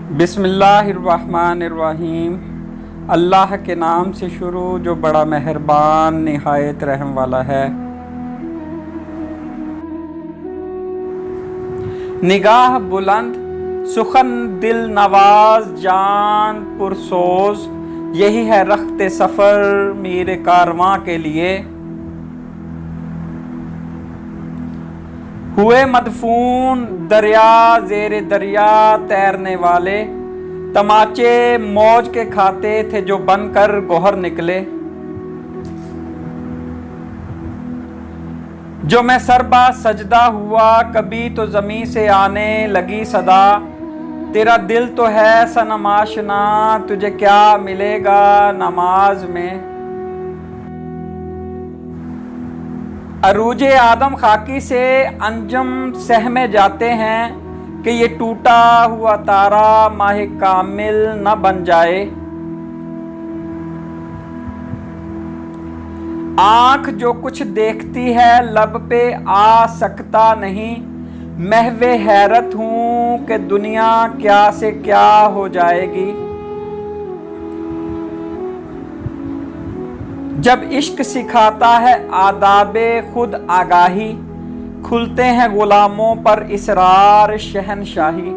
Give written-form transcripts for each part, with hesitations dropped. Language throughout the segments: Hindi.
बिस्मिल्लाहिर्रहमानिर्रहीम। अल्लाह के नाम से शुरू जो बड़ा मेहरबान निहायत रहम वाला है। निगाह बुलंद सुखन दिल नवाज जान पुरसोज, यही है रख्ते सफ़र मेरे कारवां के लिए। हुए मदफून दरिया ज़ेरे दरिया तैरने वाले, तमाचे मौज के खाते थे जो बनकर गोहर निकले। जो मैं सरबा सजदा हुआ कभी तो ज़मीं से आने लगी सदा, तेरा दिल तो है सनम आशना तुझे क्या मिलेगा नमाज में। अरूजे आदम खाकी से अंजम सहमे जाते हैं कि ये टूटा हुआ तारा माह कामिल न बन जाए। आंख जो कुछ देखती है लब पे आ सकता नहीं, महवे हैरत हूं कि दुनिया क्या से क्या हो जाएगी। जब इश्क सिखाता है आदाबे खुद आगाही, खुलते हैं गुलामों पर इसरार शहनशाही।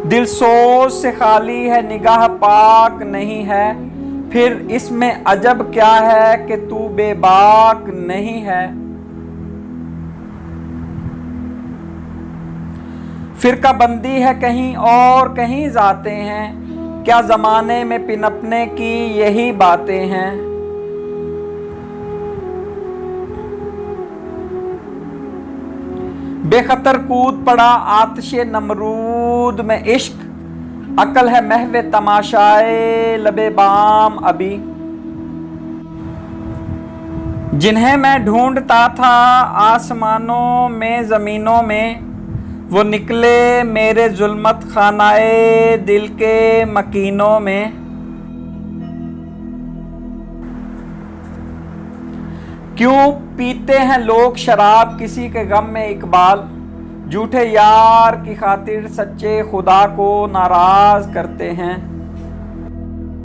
दिल सोच से खाली है निगाह पाक नहीं है, फिर इसमें अजब क्या है कि तू बेबाक नहीं है। फिरका बंदी है कहीं और कहीं जाते हैं, क्या जमाने में पिनपने की यही बातें हैं। बेखतर कूद पड़ा आतिशे नमरूद में इश्क, अकल है महवे तमाशाए लबे बाम अभी। जिन्हें मैं ढूंढता था आसमानों में जमीनों में, वो निकले मेरे जुल्मत खानाए दिल के मकीनों में। क्यों पीते हैं लोग शराब किसी के गम में इकबाल, झूठे यार की खातिर सच्चे खुदा को नाराज करते हैं।